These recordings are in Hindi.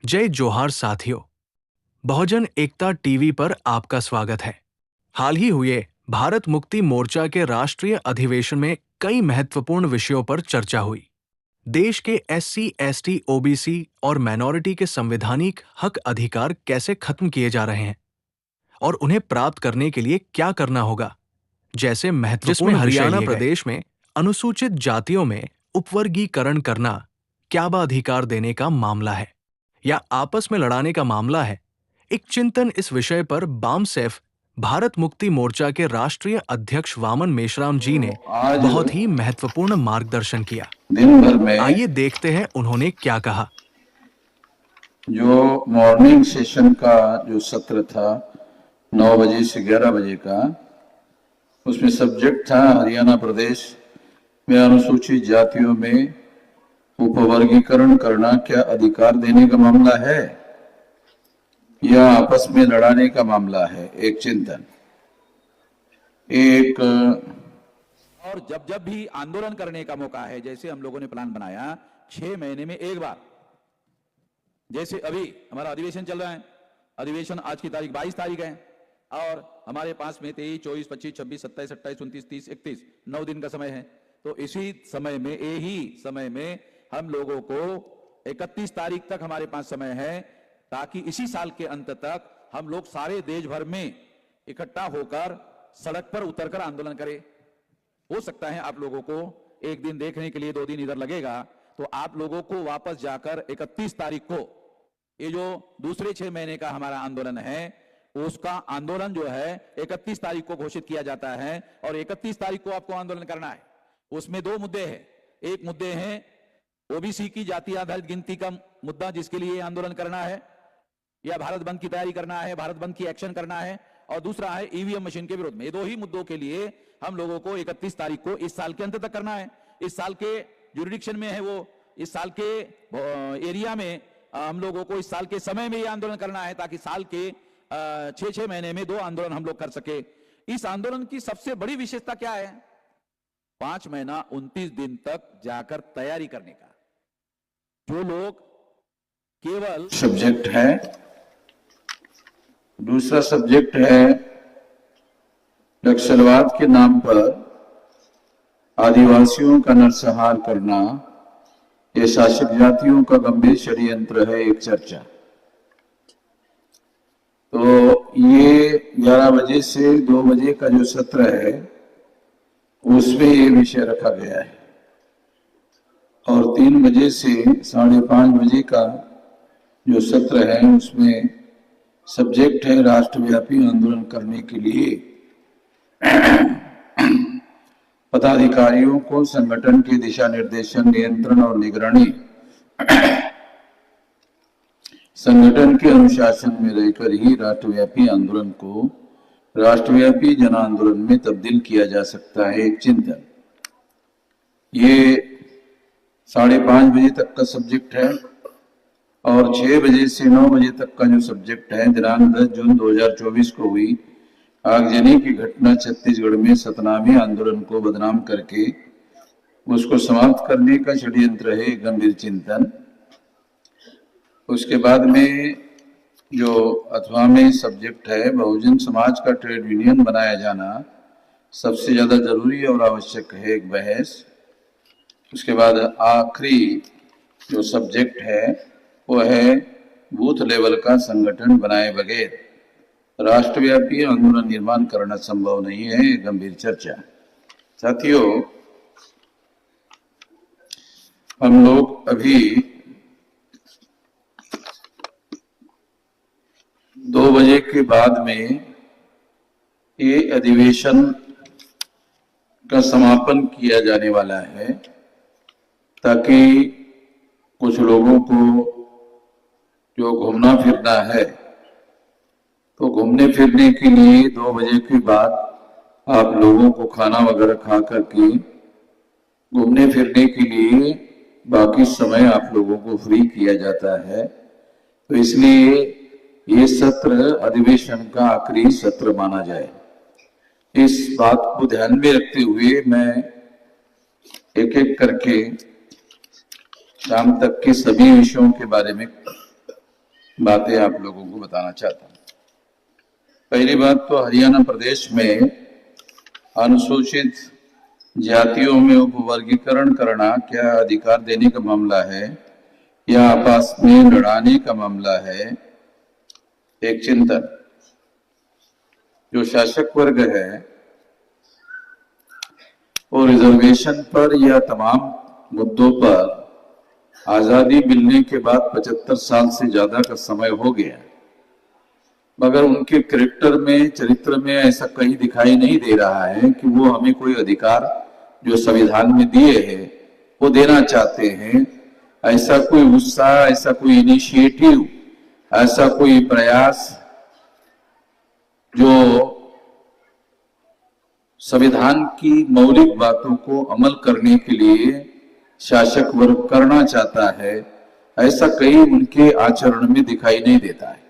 जय जोहार साथियों। बहुजन एकता टीवी पर आपका स्वागत है। हाल ही हुए भारत मुक्ति मोर्चा के राष्ट्रीय अधिवेशन में कई महत्वपूर्ण विषयों पर चर्चा हुई। देश के एससी, एसटी, ओबीसी और माइनॉरिटी के संवैधानिक हक अधिकार कैसे खत्म किए जा रहे हैं और उन्हें प्राप्त करने के लिए क्या करना होगा, जैसे महत्वपूर्ण विषय हरियाणा प्रदेश में अनुसूचित जातियों में उपवर्गीकरण करना, क्या बा अधिकार देने का मामला है या आपस में लड़ाने का मामला है। एक चिंतन इस विषय पर बामसेफ भारत मुक्ति मोर्चा के राष्ट्रीय अध्यक्ष वामन मेश्राम जी ने बहुत ही महत्वपूर्ण मार्गदर्शन किया। दिन भर में आइए देखते हैं उन्होंने क्या कहा। जो मॉर्निंग सेशन का जो सत्र था 9 बजे से 11 बजे का, उसमें सब्जेक्ट था हरियाणा प्रदेश में अनुसूचित जातियों में उपवर्गीकरण करना क्या अधिकार देने का मामला है या आपस में लड़ाने का मामला है। एक चिंतन, एक और जब जब भी आंदोलन करने का मौका है, जैसे हम लोगों ने प्लान बनाया 6 महीने में एक बार, जैसे अभी हमारा अधिवेशन चल रहा है, अधिवेशन आज की तारीख 22 तारीख है और हमारे पास में 23, 24, 25, 26, 27, 28, 29, 30, 31 9 दिन का समय है। तो इसी समय में, यही समय में हम लोगों को 31 तारीख तक हमारे पास समय है, ताकि इसी साल के अंत तक हम लोग सारे देश भर में इकट्ठा होकर सड़क पर उतरकर आंदोलन करें। हो सकता है आप लोगों को एक दिन देखने के लिए 2 दिन इधर लगेगा, तो आप लोगों को वापस जाकर 31 तारीख को, ये जो दूसरे 6 महीने का हमारा आंदोलन है, उसका आंदोलन जो है 31 तारीख को घोषित किया जाता है और 31 तारीख को आपको आंदोलन करना है। उसमें 2 मुद्दे हैं। एक मुद्दे हैं ओबीसी की जाति आधारित गिनती का मुद्दा, जिसके लिए आंदोलन करना है, या भारत बंद की तैयारी करना है, भारत बंद की एक्शन करना है, और दूसरा है ईवीएम मशीन के विरोध में। ये 2 ही मुद्दों के लिए हम लोगों को 31 तारीख को इस साल के अंत तक करना है। इस साल के जुरिडिक्शन में है वो, इस साल के एरिया में हम लोगों को इस साल के समय में ये आंदोलन करना है, ताकि साल के 6-6 महीने में 2 आंदोलन हम लोग कर सके। इस आंदोलन की सबसे बड़ी विशेषता क्या है? 5 महीना 29 दिन तक जाकर तैयारी करने का। जो लोग केवल सब्जेक्ट है, दूसरा सब्जेक्ट है नक्सलवाद के नाम पर आदिवासियों का नरसंहार करना, ये शासक जातियों का गंभीर षड्यंत्र है, एक चर्चा। तो ये 11 बजे से 2 बजे का जो सत्र है, उसमें ये विषय रखा गया है और 3 बजे से 5:30 बजे का जो सत्र है, उसमें सब्जेक्ट है राष्ट्रव्यापी आंदोलन करने के लिए पदाधिकारियों को संगठन के दिशा निर्देशन, नियंत्रण और निगरानी संगठन के अनुशासन में रहकर ही राष्ट्रव्यापी आंदोलन को राष्ट्रव्यापी जन आंदोलन में तब्दील किया जा सकता है। एक चिंतन, ये 5:30 बजे तक का सब्जेक्ट है और 6 बजे से 9 बजे तक का जो सब्जेक्ट है, दिनांक 10 जून 2024 को हुई आगजनी की घटना छत्तीसगढ़ में सतनामी आंदोलन को बदनाम करके उसको समाप्त करने का षड्यंत्र है, गंभीर चिंतन। उसके बाद में जो अथवा में सब्जेक्ट है, बहुजन समाज का ट्रेड यूनियन बनाया जाना सबसे ज्यादा जरूरी और आवश्यक है, एक बहस। उसके बाद आखिरी जो सब्जेक्ट है वो है बूथ लेवल का संगठन बनाए बगैर राष्ट्रव्यापी आंदोलन निर्माण करना संभव नहीं है, गंभीर चर्चा। साथियों, हम लोग अभी 2 बजे के बाद में ये अधिवेशन का समापन किया जाने वाला है, ताकि कुछ लोगों को जो घूमना फिरना है, तो घूमने फिरने के लिए 2 बजे के बाद आप लोगों को खाना वगैरह खा करके घूमने फिरने के लिए बाकी समय आप लोगों को फ्री किया जाता है। तो इसलिए ये सत्र अधिवेशन का आखिरी सत्र माना जाए। इस बात को ध्यान में रखते हुए मैं एक एक करके शाम तक के सभी विषयों के बारे में बातें आप लोगों को बताना चाहता हूं। पहली बात तो हरियाणा प्रदेश में अनुसूचित जातियों में उपवर्गीकरण करना क्या अधिकार देने का मामला है या आपस में लड़ाने का मामला है, एक चिंतन जो शासक वर्ग है वो रिजर्वेशन पर या तमाम मुद्दों पर आजादी मिलने के बाद 75 साल से ज्यादा का समय हो गया, मगर उनके कैरेक्टर में, चरित्र में ऐसा कहीं दिखाई नहीं दे रहा है कि वो हमें कोई अधिकार जो संविधान में दिए हैं वो देना चाहते हैं। ऐसा कोई उत्साह, ऐसा कोई इनिशिएटिव, ऐसा कोई प्रयास जो संविधान की मौलिक बातों को अमल करने के लिए शासक वर्ग करना चाहता है, ऐसा कहीं उनके आचरण में दिखाई नहीं देता है।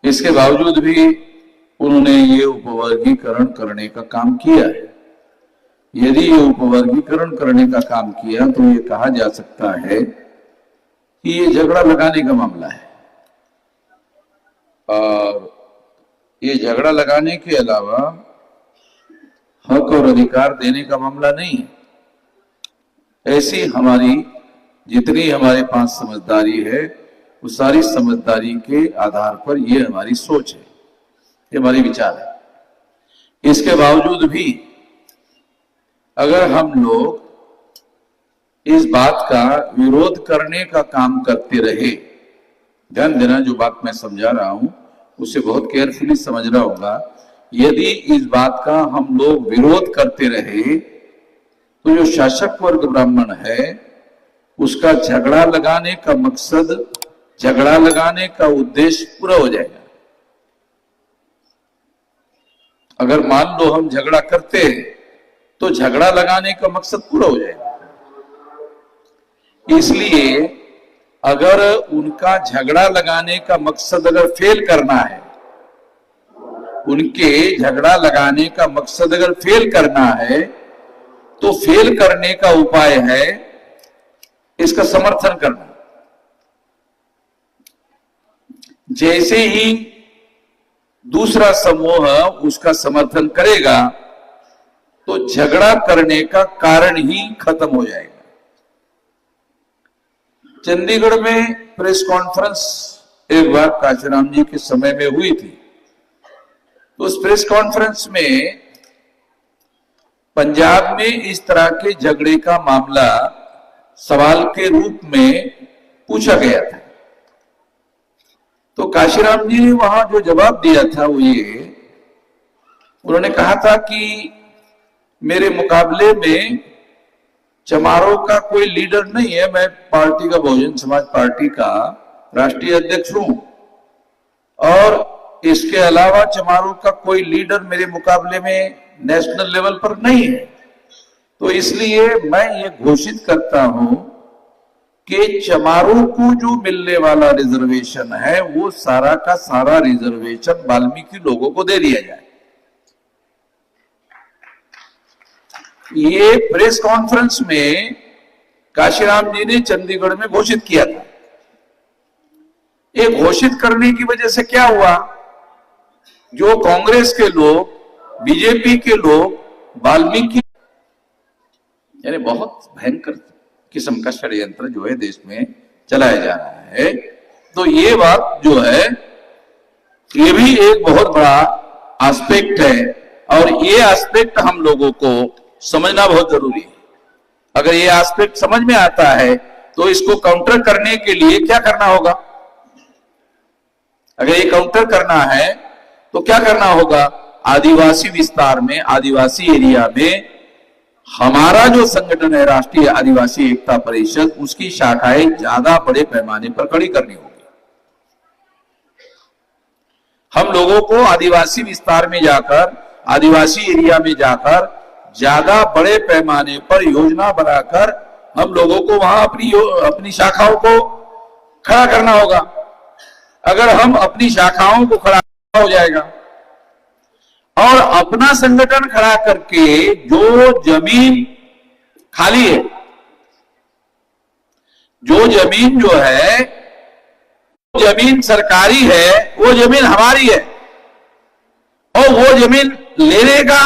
इसके बावजूद भी उन्होंने ये उपवर्गीकरण करने का काम किया है। यदि ये उपवर्गीकरण करने का काम किया तो ये कहा जा सकता है कि ये झगड़ा लगाने का मामला है, और ये झगड़ा लगाने के अलावा हक और अधिकार देने का मामला नहीं है। ऐसी हमारी जितनी हमारे पास समझदारी है वो सारी समझदारी के आधार पर ये हमारी सोच है, ये हमारी विचार है। इसके बावजूद भी अगर हम लोग इस बात का विरोध करने का काम करते रहे, ध्यान देना जो बात मैं समझा रहा हूं उसे बहुत केयरफुली समझना होगा। यदि इस बात का हम लोग विरोध करते रहे तो जो शासक वर्ग ब्राह्मण है उसका झगड़ा लगाने का मकसद, झगड़ा लगाने का उद्देश्य पूरा हो जाएगा। अगर मान लो हम झगड़ा करते हैं तो झगड़ा लगाने का मकसद पूरा हो जाएगा। इसलिए अगर उनका झगड़ा लगाने का मकसद अगर फेल करना है, उनके झगड़ा लगाने का मकसद अगर फेल करना है तो फेल करने का उपाय है इसका समर्थन करना। जैसे ही दूसरा समूह उसका समर्थन करेगा तो झगड़ा करने का कारण ही खत्म हो जाएगा। चंडीगढ़ में प्रेस कॉन्फ्रेंस एक बार काशीराम जी के समय में हुई थी, तो उस प्रेस कॉन्फ्रेंस में पंजाब में इस तरह के झगड़े का मामला सवाल के रूप में पूछा गया था। तो काशीराम जी ने वहां जो जवाब दिया था वो ये, उन्होंने कहा था कि मेरे मुकाबले में चमारों का कोई लीडर नहीं है, मैं पार्टी का, बहुजन समाज पार्टी का राष्ट्रीय अध्यक्ष हूं, और इसके अलावा चमारों का कोई लीडर मेरे मुकाबले में नेशनल लेवल पर नहीं है। तो इसलिए मैं ये घोषित करता हूं कि चमारों को जो मिलने वाला रिजर्वेशन है वो सारा का सारा रिजर्वेशन वाल्मीकि लोगों को दे दिया जाए। ये प्रेस कॉन्फ्रेंस में काशीराम जी ने चंडीगढ़ में घोषित किया था। ये घोषित करने की वजह से क्या हुआ, जो कांग्रेस के लोग, बीजेपी के लोग वाल्मीकि, यानी बहुत भयंकर किस्म का षड्यंत्र जो है देश में चलाया जा रहा है। तो ये बात जो है ये भी एक बहुत बड़ा एस्पेक्ट है, और ये एस्पेक्ट हम लोगों को समझना बहुत जरूरी है। अगर ये एस्पेक्ट समझ में आता है तो इसको काउंटर करने के लिए क्या करना होगा, अगर ये काउंटर करना है तो क्या करना होगा, आदिवासी विस्तार में, आदिवासी एरिया में हमारा जो संगठन है राष्ट्रीय आदिवासी एकता परिषद, उसकी शाखाएं ज्यादा बड़े पैमाने पर खड़ी करनी होगी। हम लोगों को आदिवासी विस्तार में जाकर, आदिवासी एरिया में जाकर ज्यादा बड़े पैमाने पर योजना बनाकर हम लोगों को वहां अपनी शाखाओं को खड़ा करना होगा। अगर हम अपनी शाखाओं को खड़ा हो जाएगा और अपना संगठन खड़ा करके जो जमीन खाली है, जो जमीन जो है जमीन सरकारी है, वो जमीन हमारी है, और वो जमीन लेने का,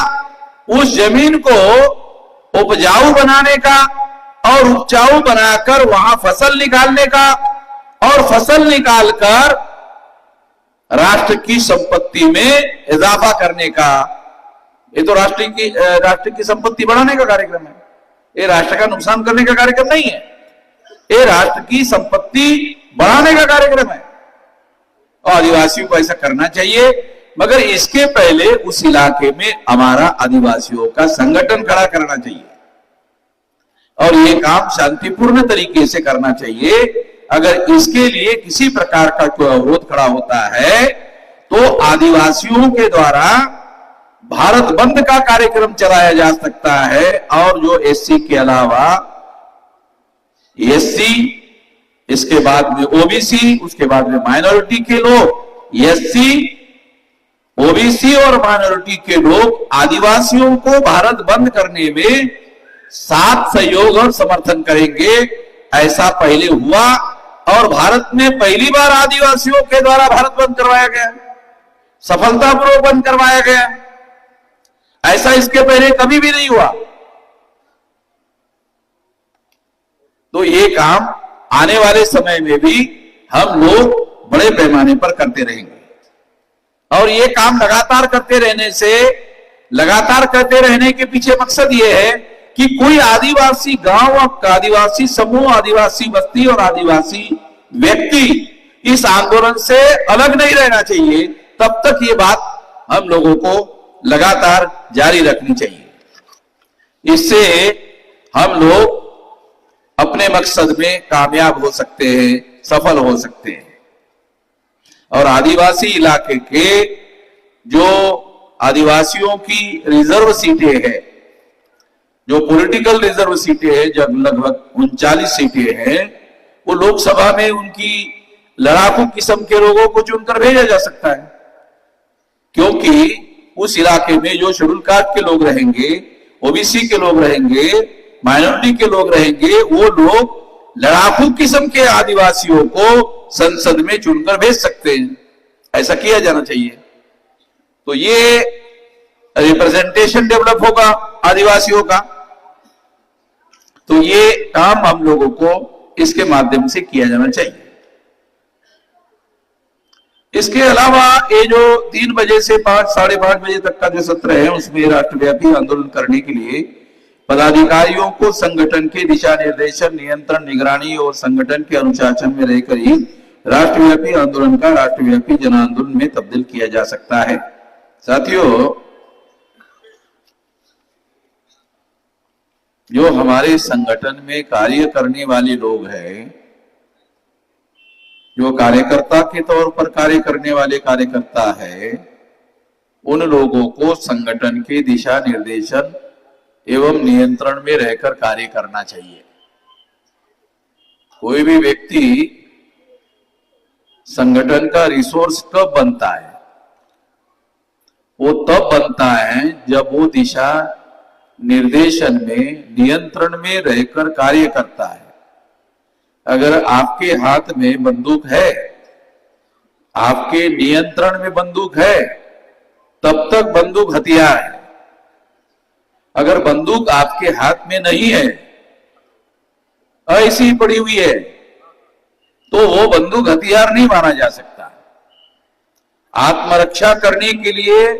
उस जमीन को उपजाऊ बनाने का और उपजाऊ बनाकर वहां फसल निकालने का, और फसल निकालकर राष्ट्र की संपत्ति में इजाफा करने का, ये तो राष्ट्र की संपत्ति बढ़ाने का कार्यक्रम है। ये राष्ट्र का नुकसान करने का कार्यक्रम नहीं है, ये राष्ट्र की संपत्ति बढ़ाने का कार्यक्रम है। और आदिवासियों को ऐसा करना चाहिए, मगर इसके पहले उस इलाके में हमारा आदिवासियों का संगठन खड़ा करना चाहिए और ये काम शांतिपूर्ण तरीके से करना चाहिए। अगर इसके लिए किसी प्रकार का कोई अवरोध खड़ा होता है तो आदिवासियों के द्वारा भारत बंद का कार्यक्रम चलाया जा सकता है, और जो एससी के अलावा एससी, इसके बाद में ओबीसी, उसके बाद में माइनॉरिटी के लोग, एससी, ओबीसी और माइनॉरिटी के लोग आदिवासियों को भारत बंद करने में साथ सहयोग और समर्थन करेंगे। ऐसा पहले हुआ और भारत में पहली बार आदिवासियों के द्वारा भारत बंद करवाया गया, सफलतापूर्वक बंद करवाया गया। ऐसा इसके पहले कभी भी नहीं हुआ। तो ये काम आने वाले समय में भी हम लोग बड़े पैमाने पर करते रहेंगे, और ये काम लगातार करते रहने से, लगातार करते रहने के पीछे मकसद ये है कि कोई आदिवासी गांव, आदिवासी समूह, आदिवासी बस्ती और आदिवासी व्यक्ति इस आंदोलन से अलग नहीं रहना चाहिए। तब तक ये बात हम लोगों को लगातार जारी रखनी चाहिए। इससे हम लोग अपने मकसद में कामयाब हो सकते हैं, सफल हो सकते हैं। और आदिवासी इलाके के जो आदिवासियों की रिजर्व सीटें हैं, जो पॉलिटिकल रिजर्व सीटें हैं, जब लगभग 39 सीटें हैं, वो लोकसभा में उनकी लड़ाकू किस्म के लोगों को चुनकर भेजा जा सकता है, क्योंकि उस इलाके में जो शेड्यूल कास्ट के लोग रहेंगे, ओबीसी के लोग रहेंगे, माइनॉरिटी के लोग रहेंगे, वो लोग लड़ाकू किस्म के आदिवासियों को संसद में चुनकर भेज सकते हैं। ऐसा किया जाना चाहिए। तो ये रिप्रेजेंटेशन डेवलप होगा आदिवासियों का। तो ये काम हम लोगों को इसके माध्यम से किया जाना चाहिए। इसके अलावा ये जो 3 बजे से 5, साढ़े 5 बजे तक का जो सत्र है, उसमें राष्ट्रव्यापी आंदोलन करने के लिए पदाधिकारियों को संगठन के दिशा निर्देशन, नियंत्रण, निगरानी और संगठन के अनुशासन में रहकर ही राष्ट्रव्यापी आंदोलन का राष्ट्रव्यापी जन आंदोलन में तब्दील किया जा सकता है। साथियों, जो हमारे संगठन में कार्य करने वाले लोग हैं, जो कार्यकर्ता के तौर पर कार्य करने वाले कार्यकर्ता है, उन लोगों को संगठन के दिशा निर्देशन एवं नियंत्रण में रहकर कार्य करना चाहिए। कोई भी व्यक्ति संगठन का रिसोर्स कब बनता है? वो तब बनता है जब वो दिशा निर्देशन में, नियंत्रण में रहकर कार्य करता है। अगर आपके हाथ में बंदूक है, आपके नियंत्रण में बंदूक है, तब तक बंदूक हथियार है। अगर बंदूक आपके हाथ में नहीं है, ऐसी ही पड़ी हुई है, तो वो बंदूक हथियार नहीं माना जा सकता। आत्मरक्षा करने के लिए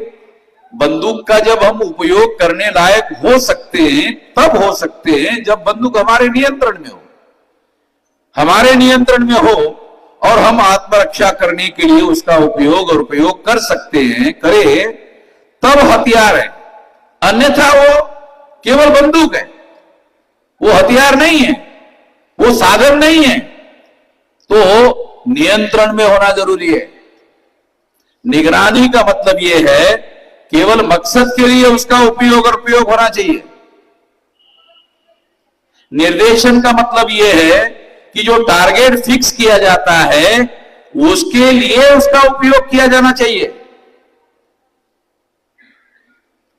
बंदूक का जब हम उपयोग करने लायक हो सकते हैं, तब हो सकते हैं जब बंदूक हमारे नियंत्रण में हो। हमारे नियंत्रण में हो और हम आत्मरक्षा करने के लिए उसका उपयोग और उपयोग कर सकते हैं, करें, तब हथियार है। अन्यथा वो केवल बंदूक है, वो हथियार नहीं है, वो साधन नहीं है। तो नियंत्रण में होना जरूरी है। निगरानी का मतलब यह है केवल मकसद के लिए उसका उपयोग और उपयोग होना चाहिए। निर्देशन का मतलब यह है कि जो टारगेट फिक्स किया जाता है उसके लिए उसका उपयोग किया जाना चाहिए।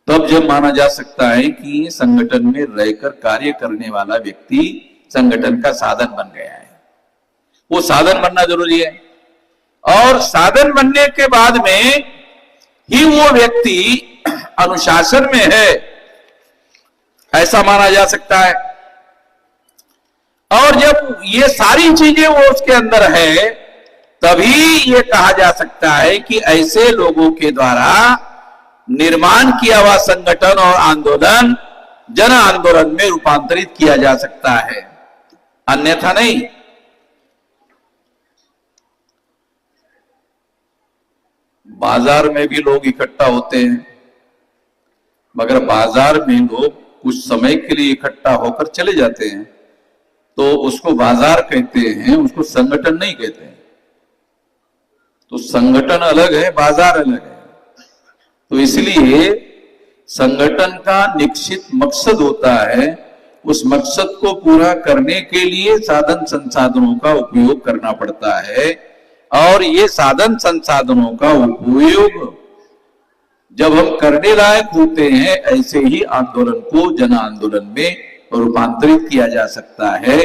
तब जब माना जा सकता है कि संगठन में रहकर कार्य करने वाला व्यक्ति संगठन का साधन बन गया है। वो साधन बनना जरूरी है। और साधन बनने के बाद में ही वो व्यक्ति अनुशासन में है, ऐसा माना जा सकता है। और जब ये सारी चीजें वो उसके अंदर है, तभी ये कहा जा सकता है कि ऐसे लोगों के द्वारा निर्माण किया हुआ संगठन और आंदोलन जन आंदोलन में रूपांतरित किया जा सकता है, अन्यथा नहीं। बाजार में भी लोग इकट्ठा होते हैं, मगर बाजार में लोग कुछ समय के लिए इकट्ठा होकर चले जाते हैं, तो उसको बाजार कहते हैं, उसको संगठन नहीं कहते हैं। तो संगठन अलग है, बाजार अलग है। तो इसलिए संगठन का निश्चित मकसद होता है, उस मकसद को पूरा करने के लिए साधन संसाधनों का उपयोग करना पड़ता है। और ये साधन संसाधनों का उपयोग जब हम करने लायक होते हैं, ऐसे ही आंदोलन को जन आंदोलन में रूपांतरित किया जा सकता है।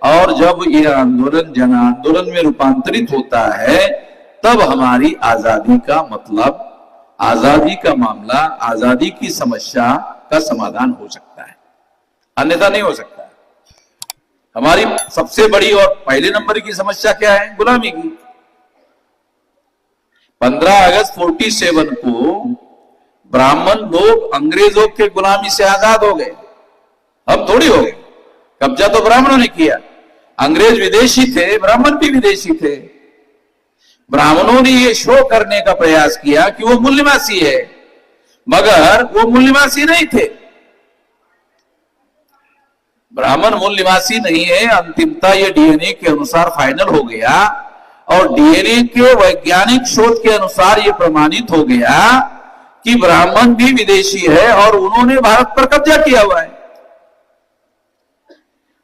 और जब यह आंदोलन जन आंदोलन में रूपांतरित होता है, तब हमारी आजादी का मतलब, आजादी का मामला, आजादी की समस्या का समाधान हो सकता है, अन्यथा नहीं हो सकता। हमारी सबसे बड़ी और पहले नंबर की समस्या क्या है? गुलामी की। 15 अगस्त 47 को ब्राह्मण लोग अंग्रेजों के गुलामी से आजाद हो गए, हम थोड़ी हो गए। कब्जा तो ब्राह्मणों ने किया, अंग्रेज विदेशी थे, ब्राह्मण भी विदेशी थे। ब्राह्मणों ने यह शो करने का प्रयास किया कि वो मूल्यवासी है, मगर वो मूल्यवासी नहीं थे। ब्राह्मण मूल्यवासी नहीं है, अंतिमता ये डीएनए के अनुसार फाइनल हो गया। और डीएनए के वैज्ञानिक शोध के अनुसार यह प्रमाणित हो गया कि ब्राह्मण भी विदेशी है और उन्होंने भारत पर कब्जा किया हुआ है।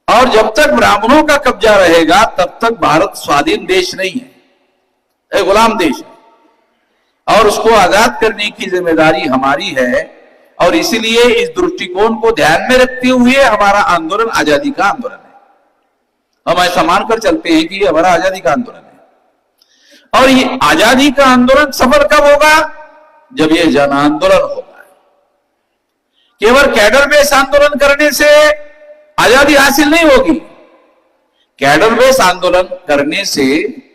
और जब तक ब्राह्मणों का कब्जा रहेगा, तब तक भारत स्वाधीन देश नहीं है, एक गुलाम देश है। और उसको आजाद करने की जिम्मेदारी हमारी है। और इसीलिए इस दृष्टिकोण को ध्यान में रखते हुए हमारा आंदोलन आजादी का आंदोलन है। हम ऐसा मानकर चलते हैं कि ये हमारा आजादी का आंदोलन है। और ये आजादी का आंदोलन सफल कब होगा? जब ये जन आंदोलन होगा। केवल कैडर बेस आंदोलन करने से आजादी हासिल नहीं होगी। कैडर बेस आंदोलन करने से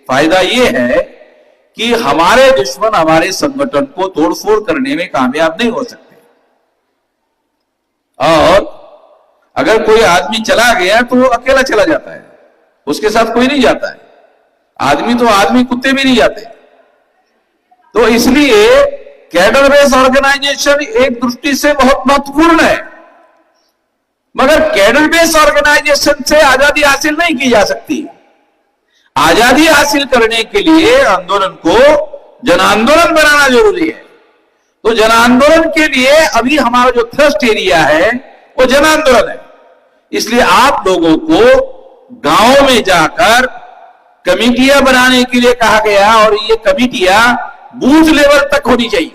फायदा यह है कि हमारे दुश्मन हमारे संगठन को तोड़फोड़ करने में कामयाब नहीं हो सकते। और अगर कोई आदमी चला गया तो वो अकेला चला जाता है, उसके साथ कोई नहीं जाता है। आदमी तो आदमी, कुत्ते भी नहीं जाते। तो इसलिए कैडर बेस ऑर्गेनाइजेशन एक दृष्टि से बहुत महत्वपूर्ण है, मगर कैडर बेस ऑर्गेनाइजेशन से आजादी हासिल नहीं की जा सकती। आजादी हासिल करने के लिए आंदोलन को जन आंदोलन बनाना जरूरी है। तो जन आंदोलन के लिए अभी हमारा जो थ्रस्ट एरिया है वो जन आंदोलन है। इसलिए आप लोगों को गांव में जाकर कमिटियां बनाने के लिए कहा गया, और ये कमिटियां बूथ लेवल तक होनी चाहिए।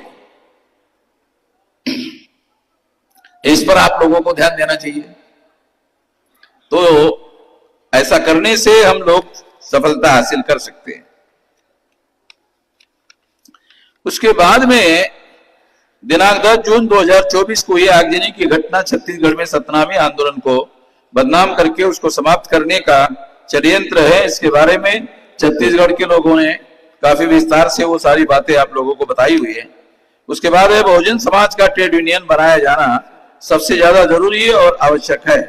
इस पर आप लोगों को ध्यान देना चाहिए। तो ऐसा करने से हम लोग सफलता हासिल कर सकते हैं। उसके बाद में दिनांक 10 जून 2024 को यह आगजनी की घटना छत्तीसगढ़ में 17वें आंदोलन को बदनाम करके उसको समाप्त करने का षड्यंत्र है। इसके बारे में छत्तीसगढ़ के लोगों ने काफी विस्तार से वो सारी बातें आप लोगों को बताई हुई है। उसके बाद है बहुजन समाज का ट्रेड यूनियन बनाया जाना सबसे ज्यादा जरूरी है और आवश्यक है।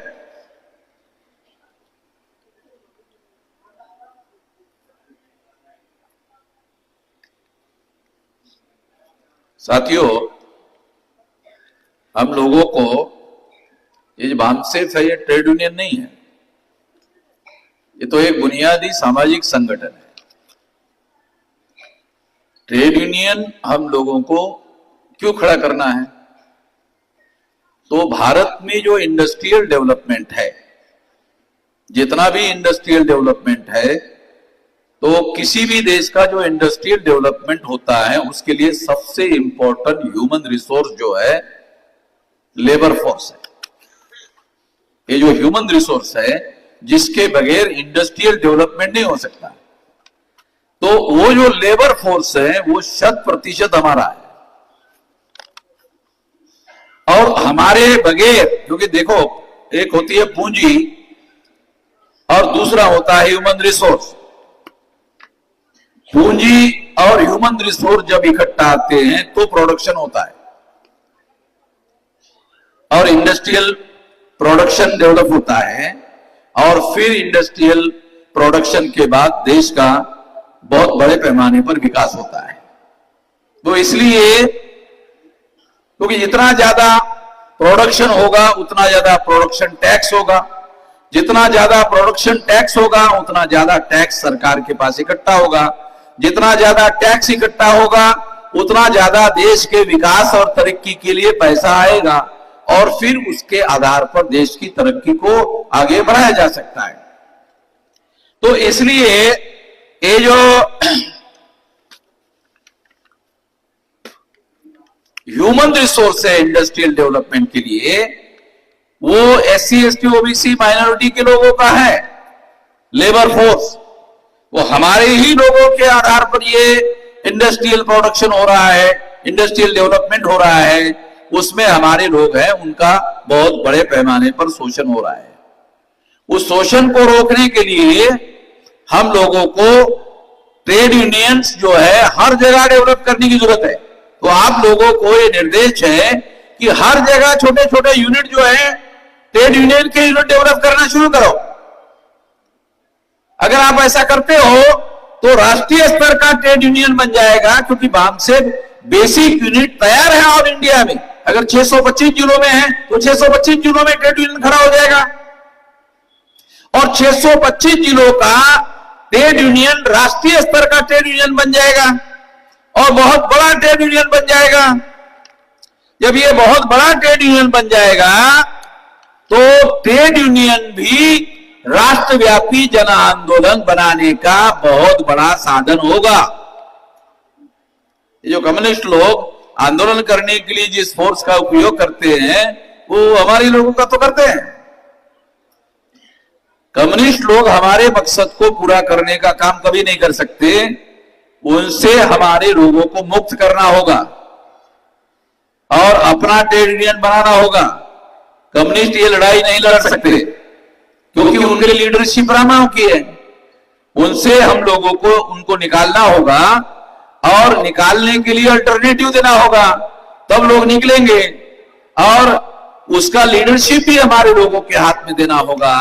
साथियों, हम लोगों को ये जो बामसेफ है, ये ट्रेड यूनियन नहीं है, ये तो एक बुनियादी सामाजिक संगठन है। ट्रेड यूनियन हम लोगों को क्यों खड़ा करना है? तो भारत में जो इंडस्ट्रियल डेवलपमेंट है, जितना भी इंडस्ट्रियल डेवलपमेंट है, तो किसी भी देश का जो इंडस्ट्रियल डेवलपमेंट होता है उसके लिए सबसे इंपॉर्टेंट ह्यूमन रिसोर्स जो है लेबर फोर्स है। ये जो ह्यूमन रिसोर्स है, जिसके बगैर इंडस्ट्रियल डेवलपमेंट नहीं हो सकता। तो वो जो लेबर फोर्स है वो 100% हमारा है। और हमारे बगैर, क्योंकि देखो एक होती है पूंजी और दूसरा होता है ह्यूमन रिसोर्स। पूंजी और ह्यूमन रिसोर्स जब इकट्ठा आते हैं तो प्रोडक्शन होता है और इंडस्ट्रियल प्रोडक्शन डेवलप होता है और फिर इंडस्ट्रियल प्रोडक्शन के बाद देश का बहुत बड़े पैमाने पर विकास होता है। तो इसलिए क्योंकि जितना ज्यादा प्रोडक्शन होगा उतना ज्यादा प्रोडक्शन टैक्स होगा, जितना ज्यादा प्रोडक्शन टैक्स होगा उतना ज्यादा टैक्स सरकार के पास इकट्ठा होगा, जितना ज्यादा टैक्स इकट्ठा होगा उतना ज्यादा देश के विकास और तरक्की के लिए पैसा आएगा और फिर उसके आधार पर देश की तरक्की को आगे बढ़ाया जा सकता है। तो इसलिए ये जो ह्यूमन रिसोर्स है इंडस्ट्रियल डेवलपमेंट के लिए, वो SC ST OBC माइनॉरिटी के लोगों का है। लेबर फोर्स वो हमारे ही लोगों के आधार पर ये इंडस्ट्रियल प्रोडक्शन हो रहा है, इंडस्ट्रियल डेवलपमेंट हो रहा है, उसमें हमारे लोग हैं, उनका बहुत बड़े पैमाने पर शोषण हो रहा है। उस शोषण को रोकने के लिए हम लोगों को ट्रेड यूनियंस जो है हर जगह डेवलप करने की जरूरत है। तो आप लोगों को ये निर्देश है कि हर जगह छोटे छोटे यूनिट जो है ट्रेड यूनियन के यूनिट डेवलप करना शुरू करो। अगर आप ऐसा करते हो तो राष्ट्रीय स्तर का ट्रेड यूनियन बन जाएगा, क्योंकि बामसेफ बेसिक यूनिट तैयार है ऑल इंडिया में। अगर 625 जिलों में है तो 625 जिलों में ट्रेड यूनियन खड़ा हो जाएगा और 625 जिलों का ट्रेड यूनियन राष्ट्रीय स्तर का ट्रेड यूनियन बन जाएगा और बहुत बड़ा ट्रेड यूनियन बन जाएगा। जब ये बहुत बड़ा ट्रेड यूनियन बन जाएगा तो ट्रेड यूनियन भी राष्ट्रव्यापी जन आंदोलन बनाने का बहुत बड़ा साधन होगा। ये जो कम्युनिस्ट लोग आंदोलन करने के लिए जिस फोर्स का उपयोग करते हैं वो हमारे लोगों का तो करते हैं। कम्युनिस्ट लोग हमारे मकसद को पूरा करने का काम कभी नहीं कर सकते, उनसे हमारे लोगों को मुक्त करना होगा और अपना ट्रेड यूनियन बनाना होगा। कम्युनिस्ट ये लड़ाई नहीं लड़ सकते क्योंकि उनके लिए लीडरशिप रामाओं की है। उनसे हम लोगों को उनको निकालना होगा और निकालने के लिए अल्टरनेटिव देना होगा, तब लोग निकलेंगे और उसका लीडरशिप भी हमारे लोगों के हाथ में देना होगा,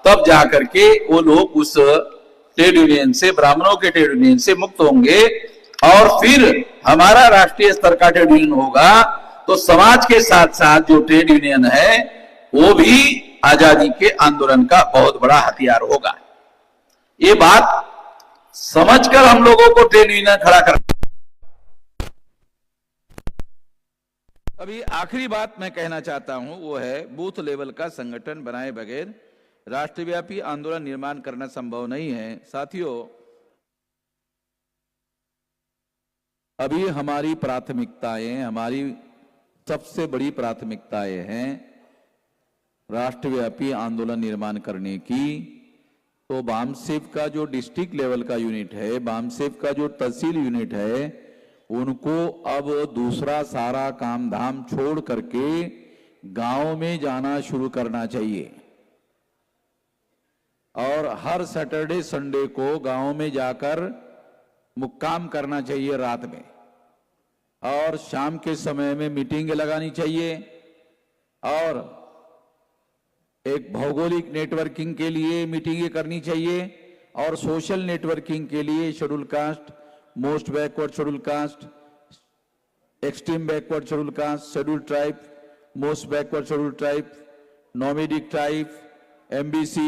तब जाकर के वो लोग उस ट्रेड यूनियन से, ब्राह्मणों के ट्रेड यूनियन से मुक्त होंगे और फिर हमारा राष्ट्रीय स्तर का ट्रेड यूनियन होगा। तो समाज के साथ साथ जो ट्रेड यूनियन है वो भी आजादी के आंदोलन का बहुत बड़ा हथियार होगा। ये बात समझकर हम लोगों को ट्रेड यूनियन खड़ा कर। अभी आखिरी बात मैं कहना चाहता हूं वो है बूथ लेवल का संगठन बनाए बगैर राष्ट्रव्यापी आंदोलन निर्माण करना संभव नहीं है। साथियों, अभी हमारी प्राथमिकताएं, हमारी सबसे बड़ी प्राथमिकताएं हैं राष्ट्रव्यापी आंदोलन निर्माण करने की। तो बामसेफ का जो डिस्ट्रिक्ट लेवल का यूनिट है, बामसेफ का जो तहसील यूनिट है, उनको अब दूसरा सारा काम धाम छोड़ करके गांव में जाना शुरू करना चाहिए और हर सैटरडे संडे को गांव में जाकर मुक्काम करना चाहिए रात में, और शाम के समय में मीटिंगें लगानी चाहिए और एक भौगोलिक नेटवर्किंग के लिए मीटिंगें करनी चाहिए और सोशल नेटवर्किंग के लिए schedule caste, most backward schedule caste, extreme backward schedule caste, schedule tribe, most backward schedule tribe, nomadic tribe, MBC,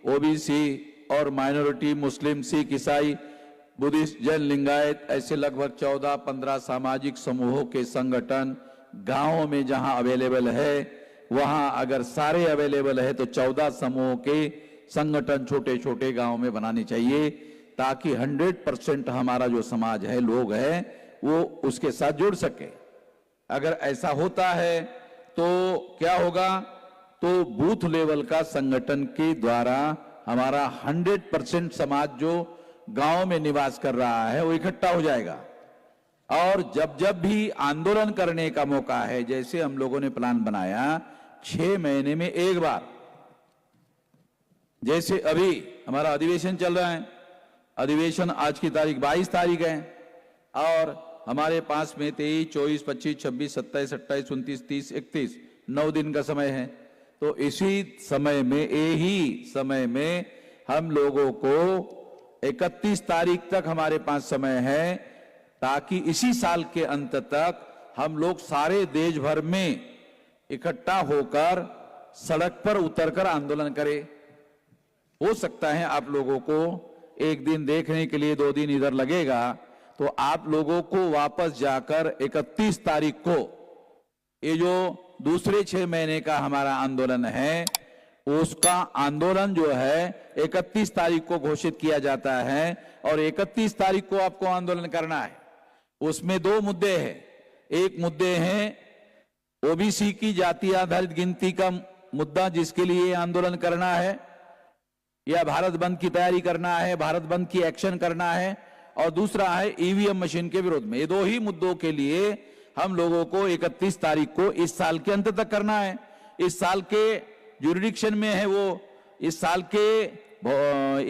OBC और माइनॉरिटी मुस्लिम, सिख, ईसाई, बुद्धिस्ट, जैन, लिंगायत, ऐसे लगभग 14-15 सामाजिक समूहों के संगठन गांवों में जहां अवेलेबल है, वहां अगर सारे अवेलेबल है तो 14 समूहों के संगठन छोटे छोटे गांवों में बनाने चाहिए ताकि 100% हमारा जो समाज है, लोग हैं, वो उसके साथ जुड़ सके। अगर ऐसा होता है तो क्या होगा, तो बूथ लेवल का संगठन के द्वारा हमारा 100% समाज जो गांव में निवास कर रहा है वो इकट्ठा हो जाएगा। और जब जब भी आंदोलन करने का मौका है, जैसे हम लोगों ने प्लान बनाया 6 महीने में एक बार, जैसे अभी हमारा अधिवेशन चल रहा है, अधिवेशन आज की तारीख 22 तारीख है और हमारे पास में 23, 24, 25, 26, 27, 28, 29, 30, 31 9 दिन का समय है। तो इसी समय में, यही समय में हम लोगों को 31 तारीख तक हमारे पास समय है, ताकि इसी साल के अंत तक हम लोग सारे देश भर में इकट्ठा होकर सड़क पर उतरकर आंदोलन करें। हो सकता है आप लोगों को एक दिन देखने के लिए 2 दिन इधर लगेगा, तो आप लोगों को वापस जाकर 31 तारीख को ये जो दूसरे 6 महीने का हमारा आंदोलन है, उसका आंदोलन जो है 31 तारीख को घोषित किया जाता है और 31 तारीख को आपको आंदोलन करना है। उसमें 2 मुद्दे हैं। एक मुद्दे हैं ओबीसी की जाति आधारित गिनती का मुद्दा, जिसके लिए आंदोलन करना है, या भारत बंद की तैयारी करना है, भारत बंद की एक्शन करना है, और दूसरा है ईवीएम मशीन के विरोध में। ये 2 ही मुद्दों के लिए हम लोगों को 31 तारीख को इस साल के अंत तक करना है। इस साल के ज्यूरिडिक्शन में है वो, इस साल के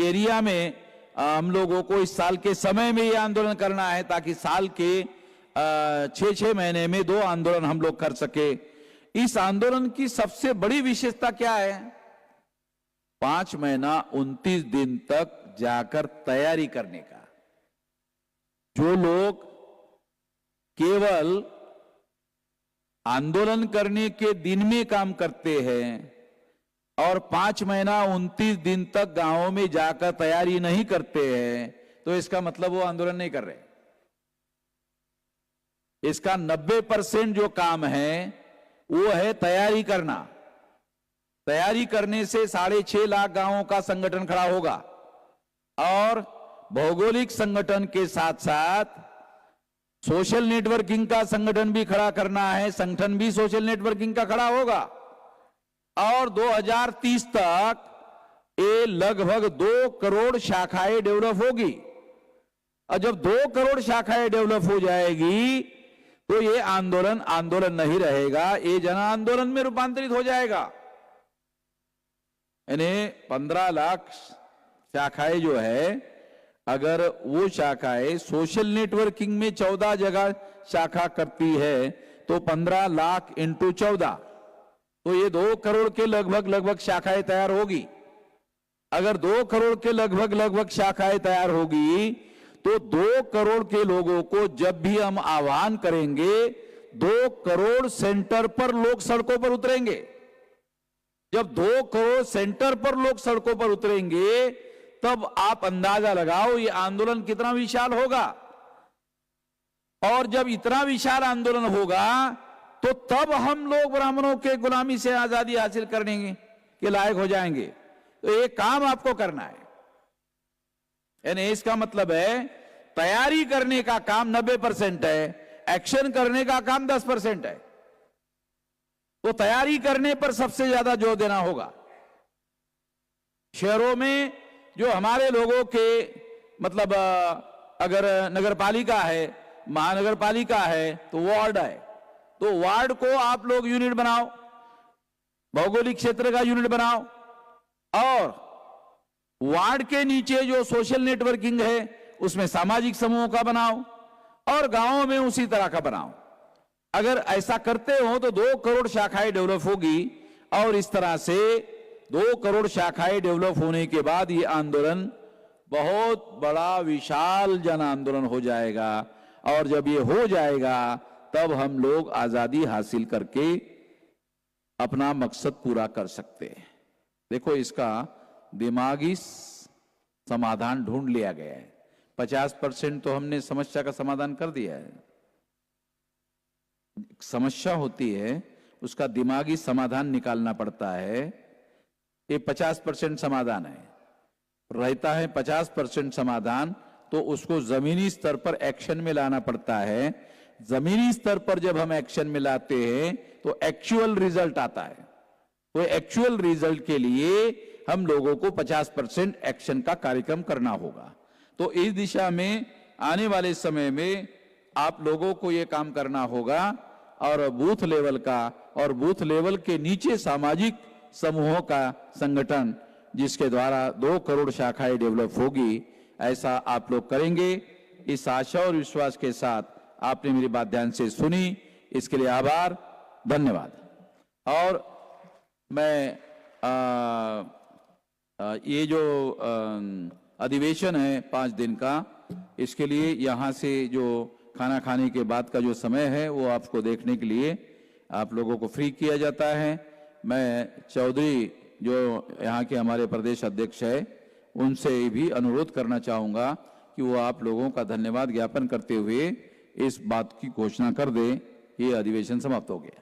एरिया में हम लोगों को इस साल के समय में ये आंदोलन करना है, ताकि साल के 6-6 महीने में 2 आंदोलन हम लोग कर सके। इस आंदोलन की सबसे बड़ी विशेषता क्या है? 5 महीना 29 दिन तक जाकर तैयारी करने का। जो लोग केवल आंदोलन करने के दिन में काम करते हैं और 5 महीना 29 दिन तक गांवों में जाकर तैयारी नहीं करते हैं, तो इसका मतलब वो आंदोलन नहीं कर रहे। इसका 90% जो काम है वो है तैयारी करना। तैयारी करने से 6.5 लाख गांवों का संगठन खड़ा होगा और भौगोलिक संगठन के साथ साथ सोशल नेटवर्किंग का संगठन भी खड़ा करना है। संगठन भी सोशल नेटवर्किंग का खड़ा होगा और 2030 तक ये लगभग 2 करोड़ शाखाएं डेवलप होगी। और जब 2 करोड़ शाखाएं डेवलप हो जाएगी तो ये आंदोलन नहीं रहेगा, ये जन आंदोलन में रूपांतरित हो जाएगा। यानी 15 लाख शाखाएं जो है, अगर वो शाखाएं सोशल नेटवर्किंग में 14 जगह शाखा करती है तो 15 लाख इंटू 14, तो ये 2 करोड़ के लगभग शाखाएं तैयार होगी। अगर 2 करोड़ के लगभग शाखाएं तैयार होगी तो 2 करोड़ के लोगों को जब भी हम आह्वान करेंगे 2 करोड़ सेंटर पर लोग सड़कों पर उतरेंगे। जब 2 करोड़ सेंटर पर लोग सड़कों पर उतरेंगे तब आप अंदाजा लगाओ ये आंदोलन कितना विशाल होगा। और जब इतना विशाल आंदोलन होगा तो तब हम लोग ब्राह्मणों के गुलामी से आजादी हासिल करने के लायक हो जाएंगे। तो ये काम आपको करना है। यानी इसका मतलब है तैयारी करने का काम 90% है, एक्शन करने का काम 10% है। तो तैयारी करने पर सबसे ज्यादा जोर देना होगा। शहरों में जो हमारे लोगों के मतलब अगर नगरपालिका है, महानगरपालिका है तो वार्ड है, तो वार्ड को आप लोग यूनिट बनाओ, भौगोलिक क्षेत्र का यूनिट बनाओ और वार्ड के नीचे जो सोशल नेटवर्किंग है उसमें सामाजिक समूहों का बनाओ और गांवों में उसी तरह का बनाओ। अगर ऐसा करते हो तो 2 करोड़ शाखाएं डेवलप होगी और इस तरह से 2 करोड़ शाखाएं डेवलप होने के बाद ये आंदोलन बहुत बड़ा विशाल जन आंदोलन हो जाएगा। और जब ये हो जाएगा तब हम लोग आजादी हासिल करके अपना मकसद पूरा कर सकते हैं। देखो इसका दिमागी समाधान ढूंढ लिया गया है। 50% तो हमने समस्या का समाधान कर दिया है। समस्या होती है उसका दिमागी समाधान निकालना पड़ता है। ये 50% समाधान है, रहता है 50% समाधान, तो उसको जमीनी स्तर पर एक्शन में लाना पड़ता है। जमीनी स्तर पर जब हम एक्शन में लाते हैं तो एक्चुअल रिजल्ट आता है। तो एक्चुअल रिजल्ट के लिए हम लोगों को 50% एक्शन का कार्यक्रम करना होगा। तो इस दिशा में आने वाले समय में आप लोगों को ये काम करना होगा और बूथ लेवल का और बूथ लेवल के नीचे सामाजिक समूहों का संगठन जिसके द्वारा 2 करोड़ शाखाएं डेवलप होगी, ऐसा आप लोग करेंगे। इस आशा और विश्वास के साथ आपने मेरी बात ध्यान से सुनी, इसके लिए आभार, धन्यवाद। और मैं ये जो अधिवेशन है 5 दिन का, इसके लिए यहाँ से जो खाना खाने के बाद का जो समय है वो आपको देखने के लिए आप लोगों को फ्री किया जाता है। मैं चौधरी जो यहाँ के हमारे प्रदेश अध्यक्ष है उनसे भी अनुरोध करना चाहूँगा कि वो आप लोगों का धन्यवाद ज्ञापन करते हुए इस बात की घोषणा कर दे। ये अधिवेशन समाप्त हो गया।